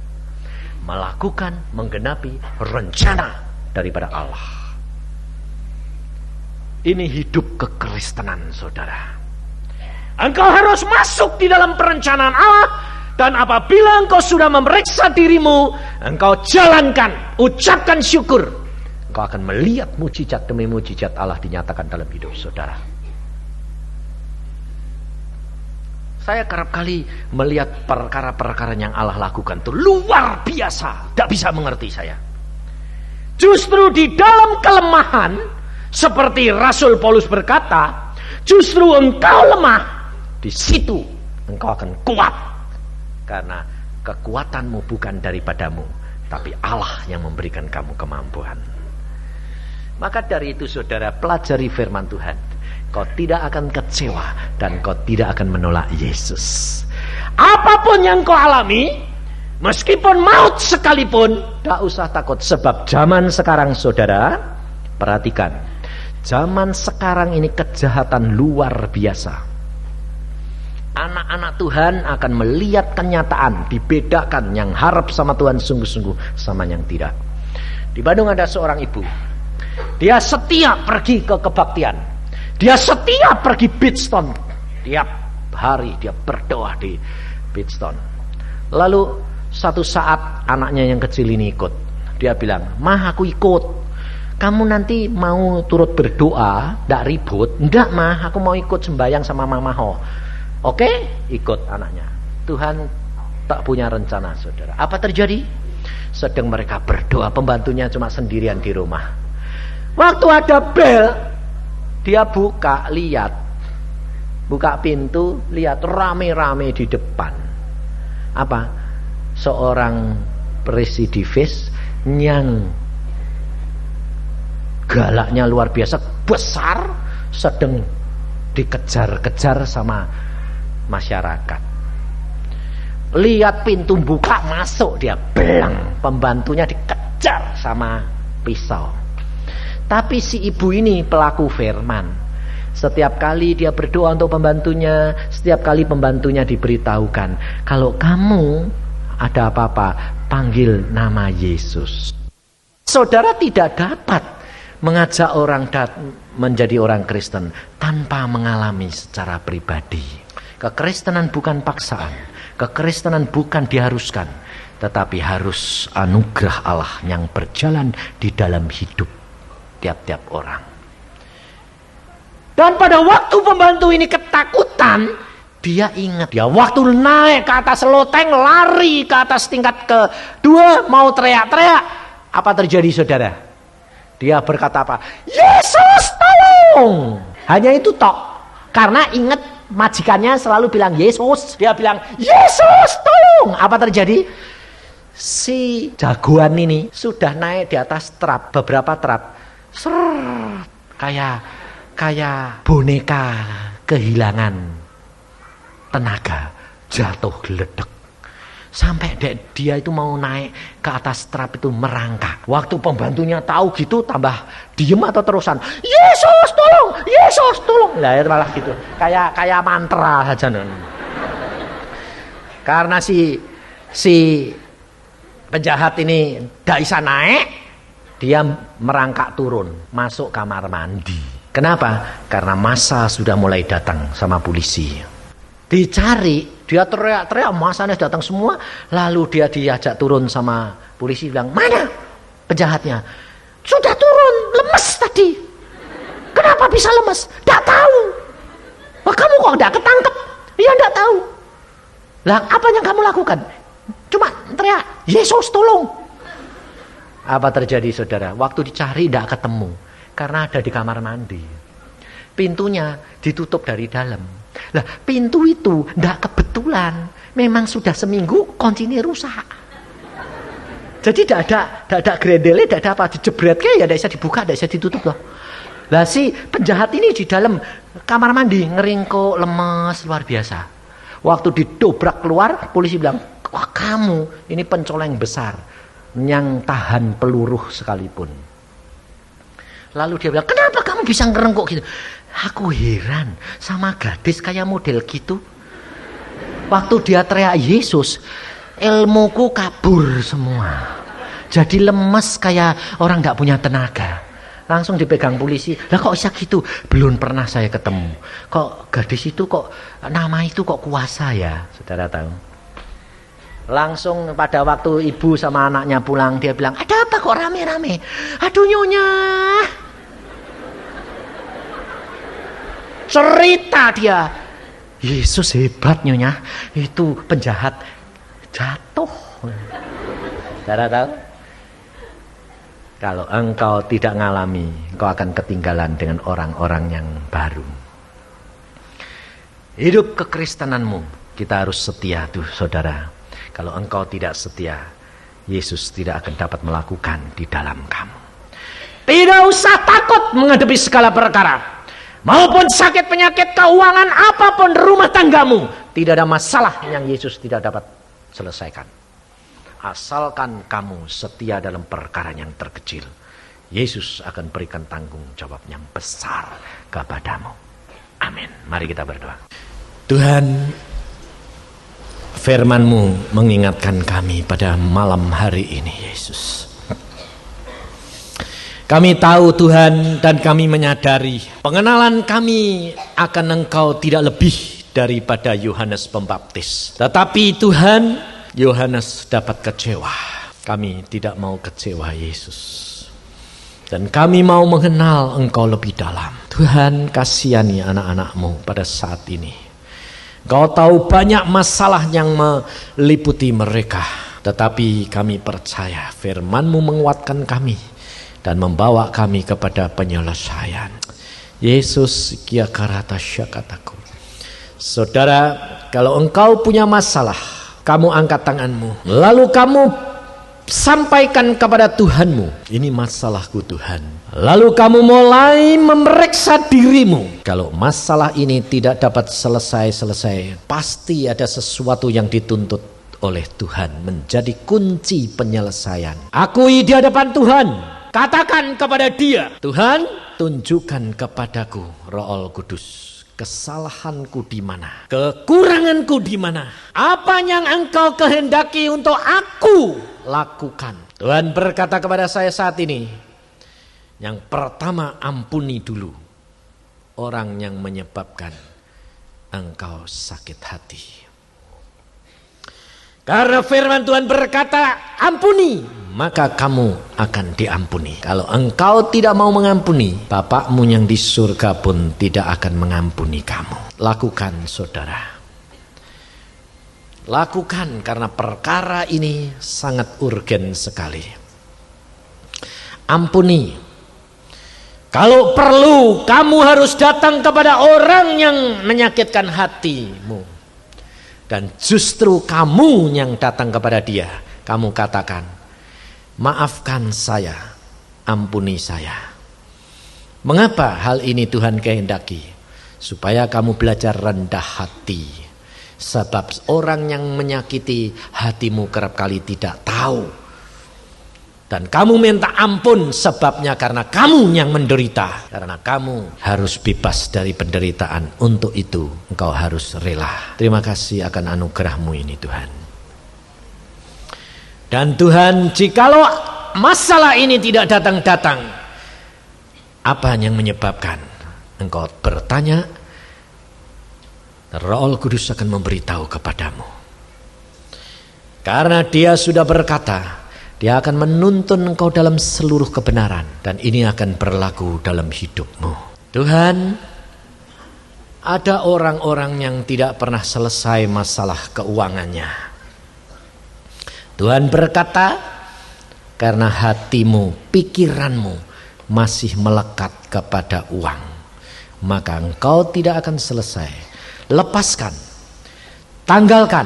Melakukan, menggenapi rencana daripada Allah. Ini hidup kekristenan, saudara. Engkau harus masuk di dalam perencanaan Allah. Dan apabila engkau sudah memeriksa dirimu, engkau jalankan, ucapkan syukur, engkau akan melihat mujizat demi mujizat Allah dinyatakan dalam hidup saudara. Saya kerap kali melihat perkara-perkara yang Allah lakukan itu luar biasa, tidak bisa mengerti saya. Justru di dalam kelemahan, seperti Rasul Paulus berkata, justru engkau lemah, di situ engkau akan kuat. Karena kekuatanmu bukan daripadamu, tapi Allah yang memberikan kamu kemampuan. Maka dari itu saudara, pelajari firman Tuhan. Kau tidak akan kecewa dan kau tidak akan menolak Yesus. Apapun yang kau alami, meskipun maut sekalipun, tak usah takut. Sebab zaman sekarang saudara, perhatikan, zaman sekarang ini kejahatan luar biasa. Anak-anak Tuhan akan melihat kenyataan, dibedakan yang harap sama Tuhan sungguh-sungguh sama yang tidak. Di Bandung ada seorang ibu, dia setia pergi ke kebaktian. Dia setia pergi Bridgestone. Tiap hari dia berdoa di Bridgestone. Lalu satu saat anaknya yang kecil ini ikut. Dia bilang, "Mah, aku ikut. Kamu nanti mau turut berdoa, ndak ribut?" "Ndak, Mah, aku mau ikut sembahyang sama Mama Ho." "Oke," ikut anaknya. Tuhan tak punya rencana saudara. Apa terjadi? Sedang mereka berdoa, pembantunya cuma sendirian di rumah. Waktu ada bel, dia buka pintu, lihat rame-rame di depan. Apa? Seorang residivis yang galaknya luar biasa, besar, sedang dikejar-kejar sama masyarakat. Lihat pintu buka, masuk, dia belang. Pembantunya dikejar sama pisau. Tapi si ibu ini pelaku firman. Setiap kali dia berdoa untuk pembantunya, setiap kali pembantunya diberitahukan, kalau kamu ada apa-apa, panggil nama Yesus. Saudara tidak dapat mengajak orang menjadi orang Kristen tanpa mengalami secara pribadi. Kekristenan bukan paksaan, kekristenan bukan diharuskan, tetapi harus anugerah Allah yang berjalan di dalam hidup tiap-tiap orang. Dan pada waktu pembantu ini ketakutan, dia ingat, dia waktu naik ke atas loteng, lari ke atas tingkat kedua, mau teriak-teriak, apa terjadi saudara? Dia berkata apa? "Yesus tolong!" Hanya itu tok. Karena ingat majikannya selalu bilang Yesus, dia bilang Yesus tolong. Apa terjadi? Si jagoan ini sudah naik di atas trap, beberapa trap, kayak boneka kehilangan tenaga, jatuh geledek. Sampai dia itu mau naik ke atas trap itu merangkak. Waktu pembantunya tahu gitu, tambah diem atau terusan Yesus tolong, Yesus tolong. Lah itu malah gitu, kayak mantra saja. Karena si penjahat ini gak bisa naik, dia merangkak turun, masuk kamar mandi. Kenapa? Karena massa sudah mulai datang sama polisi. Dicari, dia teriak-teriak, massanya datang semua. Lalu dia diajak turun sama polisi, bilang, "Mana penjahatnya?" "Sudah turun, lemes tadi." "Kenapa bisa lemes?" "Nggak tahu." "Wah, kamu kok nggak ketangkep?" "Iya, nggak tahu." "Lah, apa yang kamu lakukan?" "Cuma teriak, Yesus tolong." Apa terjadi saudara? Waktu dicari tidak ketemu, karena ada di kamar mandi. Pintunya ditutup dari dalam. Lah, pintu itu tidak kebetulan, memang sudah seminggu kuncinya rusak. Jadi tidak ada grendele, tidak ada apa, dijebret ya tidak bisa dibuka, tidak bisa ditutup loh. Lah si penjahat ini di dalam kamar mandi ngeringkuk, lemes luar biasa. Waktu didobrak keluar, polisi bilang, "Wah, kamu ini pencoleng besar yang tahan peluru sekalipun." Lalu dia bilang, "Kenapa kamu bisa ngerengkuk gitu?" Aku heran sama gadis kayak model gitu. Waktu dia teriak Yesus, ilmuku kabur semua. Jadi lemes kayak orang gak punya tenaga. langsung dipegang polisi. Lah kok bisa gitu? Belum pernah saya ketemu. Kok gadis itu kok nama itu kok kuasa ya? Saudara tahu. Langsung pada waktu ibu sama anaknya pulang, dia bilang, ada apa kok rame-rame? Aduh nyonya. Cerita dia. Yesus hebat nyonya. Itu penjahat jatuh. Saudara tahu? Kalau engkau tidak ngalami, engkau akan ketinggalan dengan orang-orang yang baru. Hidup kekristenanmu, kita harus setia tuh saudara. Kalau engkau tidak setia, Yesus tidak akan dapat melakukan di dalam kamu. Tidak usah takut menghadapi segala perkara. Maupun sakit, penyakit, keuangan, apapun rumah tanggamu. Tidak ada masalah yang Yesus tidak dapat selesaikan. Asalkan kamu setia dalam perkara yang terkecil, Yesus akan berikan tanggung jawab yang besar kepadamu. Amin. Mari kita berdoa. Tuhan, firman-Mu mengingatkan kami pada malam hari ini, Yesus. Kami tahu Tuhan, dan kami menyadari pengenalan kami akan Engkau tidak lebih daripada Yohanes Pembaptis. Tetapi Tuhan, Yohanes dapat kecewa. Kami tidak mau kecewa Yesus. Dan kami mau mengenal Engkau lebih dalam. Tuhan, kasihani anak-anak-Mu pada saat ini. Engkau tahu banyak masalah yang meliputi mereka. Tetapi kami percaya firman-Mu menguatkan kami dan membawa kami kepada penyelesaian. Yesus, kia karata syakataku. Saudara, kalau engkau punya masalah, kamu angkat tanganmu, lalu kamu sampaikan kepada Tuhanmu, ini masalahku Tuhan. Lalu kamu mulai memeriksa dirimu. Kalau masalah ini tidak dapat selesai, pasti ada sesuatu yang dituntut oleh Tuhan menjadi kunci penyelesaian. Akui di hadapan Tuhan, katakan kepada Dia, Tuhan, tunjukkan kepadaku Roh Kudus. Kesalahanku di mana? Kekuranganku di mana? Apa yang Engkau kehendaki untuk aku lakukan? Tuhan berkata kepada saya saat ini, yang pertama ampuni dulu orang yang menyebabkan engkau sakit hati. Karena firman Tuhan berkata, ampuni, maka kamu akan diampuni. Kalau engkau tidak mau mengampuni, Bapakmu yang di surga pun tidak akan mengampuni kamu. Lakukan saudara. Lakukan, karena perkara ini sangat urgen sekali. Ampuni. Kalau perlu, kamu harus datang kepada orang yang menyakitkan hatimu. Dan justru kamu yang datang kepada dia, kamu katakan, maafkan saya, ampuni saya. Mengapa hal ini Tuhan kehendaki? Supaya kamu belajar rendah hati. Sebab orang yang menyakiti hatimu kerap kali tidak tahu. Dan kamu minta ampun sebabnya karena kamu yang menderita. Karena kamu harus bebas dari penderitaan. Untuk itu engkau harus rela. Terima kasih akan anugerah-Mu ini Tuhan. Dan Tuhan, jikalau masalah ini tidak datang-datang, apa yang menyebabkan? Engkau bertanya, Roh Kudus akan memberitahu kepadamu. Karena Dia sudah berkata, Dia akan menuntun engkau dalam seluruh kebenaran. Dan ini akan berlaku dalam hidupmu. Tuhan, ada orang-orang yang tidak pernah selesai masalah keuangannya. Tuhan berkata, karena hatimu, pikiranmu masih melekat kepada uang, maka engkau tidak akan selesai. Lepaskan, tanggalkan,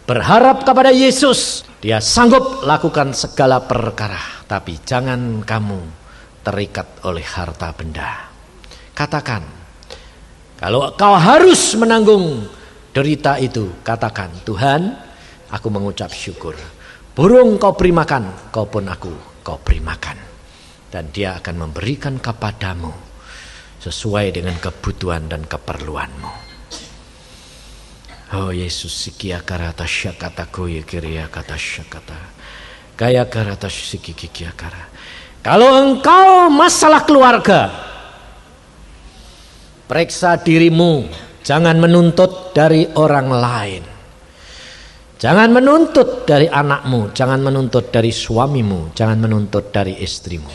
berharap kepada Yesus. Dia sanggup lakukan segala perkara. Tapi jangan kamu terikat oleh harta benda. Katakan, kalau kau harus menanggung derita itu, katakan, Tuhan, aku mengucap syukur. Burung kau beri makan, kau pun kau beri makan. Dan Dia akan memberikan kepadamu sesuai dengan kebutuhan dan keperluanmu. Oh Yesus, sikia karata syakata koye kiria kata syakata. Kaya karata sikikia kara. Kalau engkau masalah keluarga, periksa dirimu, jangan menuntut dari orang lain. Jangan menuntut dari anakmu, jangan menuntut dari suamimu, jangan menuntut dari istrimu.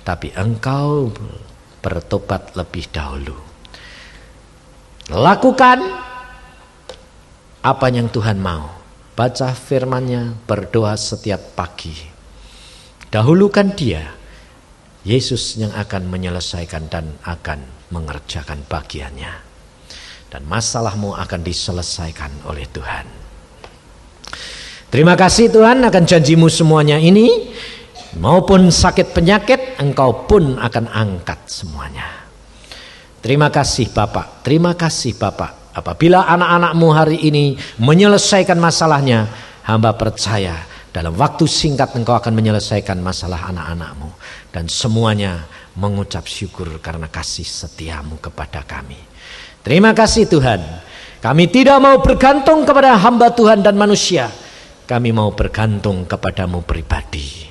Tapi engkau bertobat lebih dahulu. Lakukan apa yang Tuhan mau. Baca firman-Nya, berdoa setiap pagi. Dahulukan Dia, Yesus yang akan menyelesaikan dan akan mengerjakan bagiannya. Dan masalahmu akan diselesaikan oleh Tuhan. Terima kasih Tuhan akan janjimu semuanya ini. Maupun sakit penyakit, engkau pun akan angkat semuanya. Terima kasih Bapak, terima kasih Bapak. Apabila anak-anakmu hari ini menyelesaikan masalahnya, hamba percaya dalam waktu singkat engkau akan menyelesaikan masalah anak-anakmu. Dan semuanya mengucap syukur karena kasih setiamu kepada kami. Terima kasih Tuhan. Kami tidak mau bergantung kepada hamba Tuhan dan manusia. Kami mau bergantung kepadamu pribadi.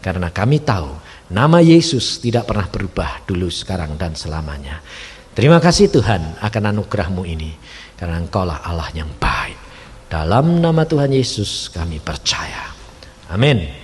Karena kami tahu nama Yesus tidak pernah berubah dulu, sekarang, dan selamanya. Terima kasih Tuhan akan anugerah-Mu ini. Karena Engkaulah Allah yang baik. Dalam nama Tuhan Yesus kami percaya. Amin.